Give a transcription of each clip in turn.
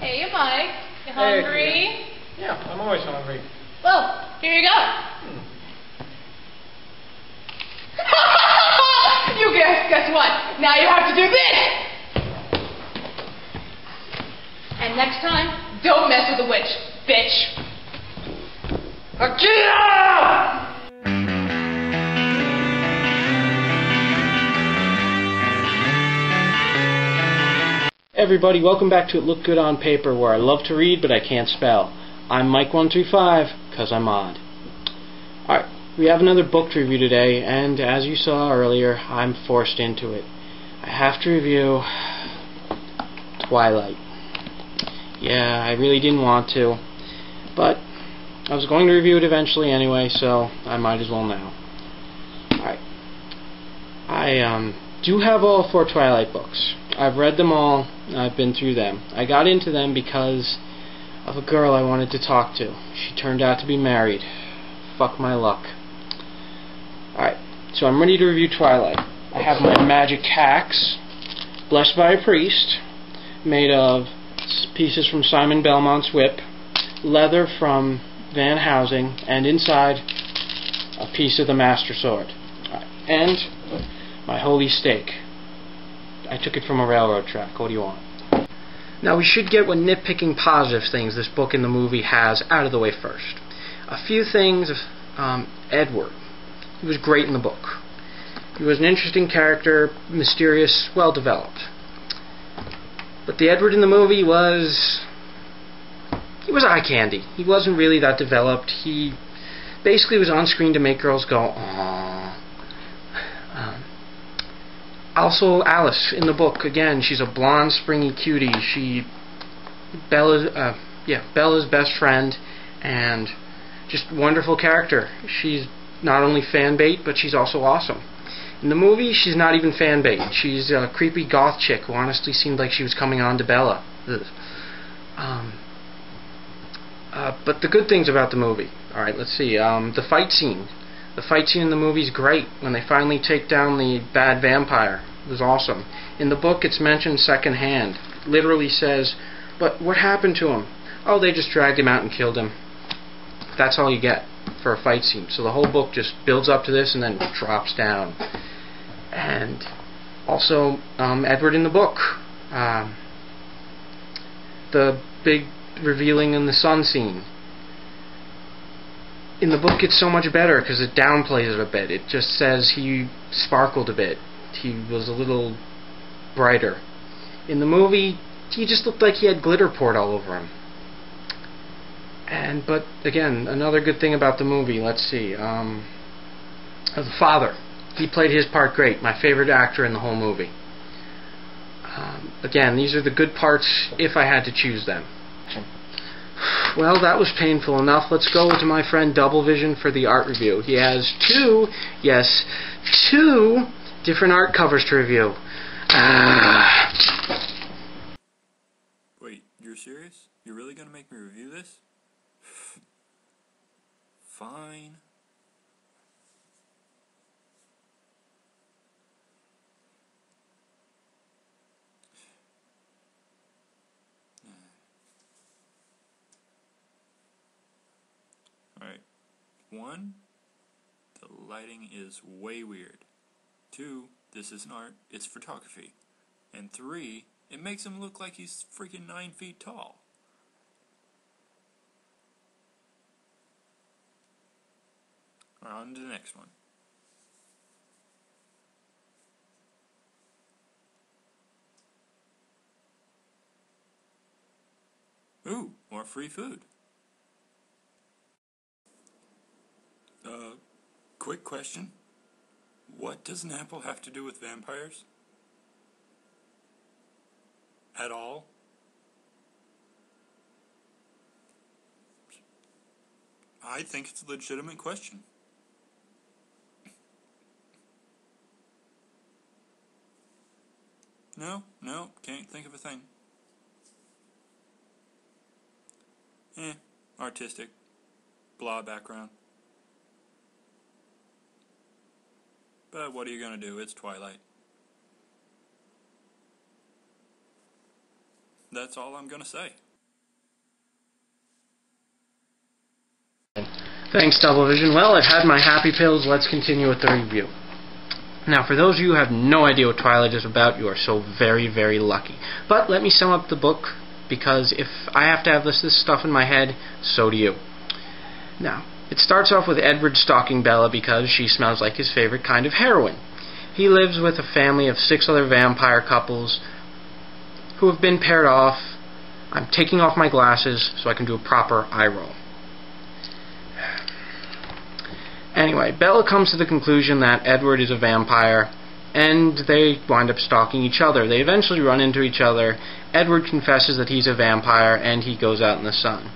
Hey, Mike. You hungry? Hey, yeah, I'm always hungry. Well, here you go. You guess what? Now you have to do this. And next time, don't mess with the witch, bitch. Akira! Everybody, welcome back to It Looked Good on Paper, where I love to read but I can't spell. I'm Mike135, because I'm odd. Alright, we have another book to review today, and as you saw earlier, I'm forced into it. I have to review Twilight. Yeah, I really didn't want to, but I was going to review it eventually anyway, so I might as well now. Alright. I do have all 4 Twilight books. I've read them all. I've been through them. I got into them because of a girl I wanted to talk to. She turned out to be married. Fuck my luck. Alright, so I'm ready to review Twilight. I have my magic axe, blessed by a priest, made of pieces from Simon Belmont's whip, leather from Van Housing, and inside a piece of the Master Sword. And my holy stake. I took it from a railroad track. What do you want? Now we should get what nitpicking positive things this book and the movie has out of the way first. A few things. Edward. He was great in the book. He was an interesting character, mysterious, well developed. But the Edward in the movie was eye candy. He wasn't really that developed. He basically was on screen to make girls go, aww. Also, Alice in the book, again, she's a blonde, springy cutie. Bella's best friend, and just wonderful character. She's not only fan bait, but she's also awesome. In the movie, she's not even fan bait. She's a creepy goth chick who honestly seemed like she was coming on to Bella. But the good things about the movie. Alright, let's see. The fight scene. The fight scene in the movie is great. When they finally take down the bad vampire. It was awesome. In the book, it's mentioned secondhand. It literally says, but what happened to him? Oh, they just dragged him out and killed him. That's all you get for a fight scene. So the whole book just builds up to this and then drops down. And also, Edward in the book. The big revealing in the sun scene. In the book, it's so much better because it downplays it a bit. It just says he sparkled a bit. He was a little brighter. In the movie, he just looked like he had glitter poured all over him. But again, another good thing about the movie, let's see, the father. He played his part great. My favorite actor in the whole movie. Again, these are the good parts if I had to choose them. Well, that was painful enough. Let's go to my friend Double Vision for the art review. He has two different art covers to review. Wait, you're serious? You're really gonna make me review this? Fine. Alright. 1, the lighting is way weird. 2, this isn't art, it's photography. And 3, it makes him look like he's freaking 9 feet tall. On to the next one. Ooh, more free food. Quick question. What does an apple have to do with vampires? At all? I think it's a legitimate question. No, can't think of a thing. Artistic. Blah background. But what are you going to do? It's Twilight. That's all I'm going to say. Thanks, Double Vision. Well, I've had my happy pills. Let's continue with the review. Now, for those of you who have no idea what Twilight is about, you are so very, very lucky. But let me sum up the book, because if I have to have this stuff in my head, so do you. Now, it starts off with Edward stalking Bella because she smells like his favorite kind of heroin. He lives with a family of 6 other vampire couples who have been paired off. I'm taking off my glasses so I can do a proper eye roll. Anyway, Bella comes to the conclusion that Edward is a vampire, and they wind up stalking each other. They eventually run into each other. Edward confesses that he's a vampire, and he goes out in the sun.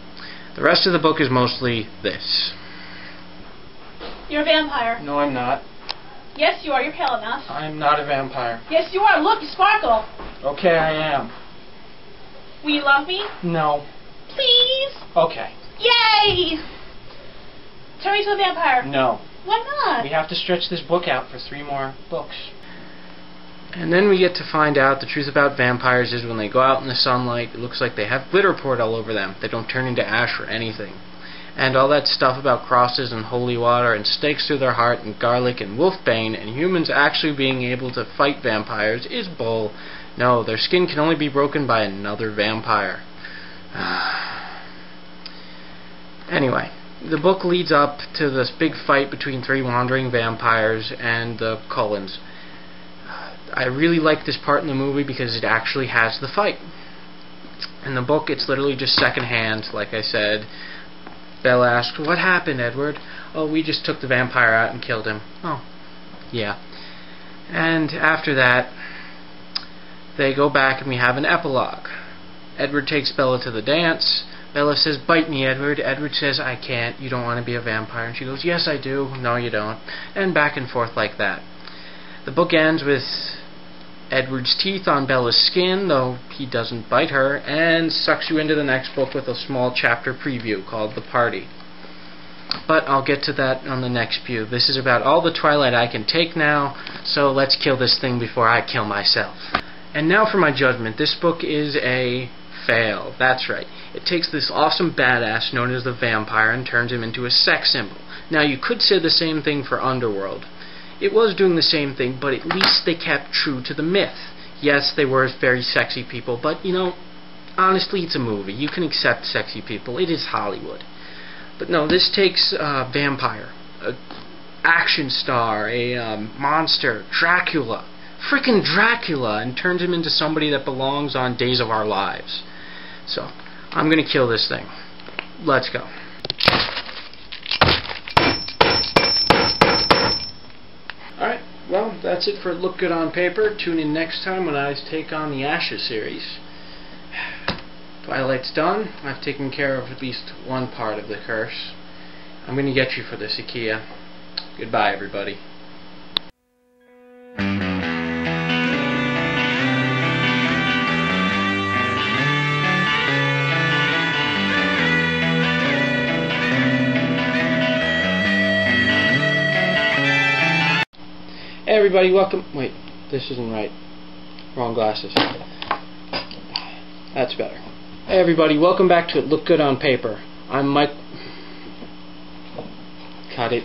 The rest of the book is mostly this. You're a vampire. No, I'm not. Yes, you are. You're pale enough. I'm not a vampire. Yes, you are. Look, you sparkle. Okay, I am. Will you love me? No. Please? Okay. Yay! Turn me into a vampire. No. Why not? We have to stretch this book out for 3 more books. And then we get to find out the truth about vampires is when they go out in the sunlight, it looks like they have glitter poured all over them. They don't turn into ash or anything. And all that stuff about crosses and holy water and stakes through their heart and garlic and wolfbane and humans actually being able to fight vampires is bull. No, their skin can only be broken by another vampire. Anyway, the book leads up to this big fight between 3 wandering vampires and the Cullens. I really like this part in the movie because it actually has the fight. In the book, it's literally just secondhand, like I said. Bella asks, "What happened, Edward?" "Oh, we just took the vampire out and killed him." "Oh, yeah." And after that, they go back and we have an epilogue. Edward takes Bella to the dance. Bella says, "Bite me, Edward." Edward says, "I can't. You don't want to be a vampire." And she goes, "Yes, I do." "No, you don't." And back and forth like that. The book ends with Edward's teeth on Bella's skin, though he doesn't bite her, and sucks you into the next book with a small chapter preview called The Party. But I'll get to that on the next view. This is about all the Twilight I can take now, so let's kill this thing before I kill myself. And now for my judgment. This book is a fail. That's right. It takes this awesome badass known as the vampire and turns him into a sex symbol. Now you could say the same thing for Underworld. It was doing the same thing, but at least they kept true to the myth. Yes, they were very sexy people, but, you know, honestly, it's a movie. You can accept sexy people. It is Hollywood. But no, this takes a vampire, an action star, a monster, Dracula, frickin' Dracula, and turns him into somebody that belongs on Days of Our Lives. So, I'm gonna kill this thing. Let's go. Alright, well, that's it for Look Good on Paper. Tune in next time when I take on the Ashes series. Twilight's done. I've taken care of at least one part of the curse. I'm going to get you for this, Ikea. Goodbye, everybody. Hey everybody, welcome. Wait, this isn't right. Wrong glasses. That's better. Hey everybody, welcome back to It Look Good on Paper. I'm Mike. Cut it.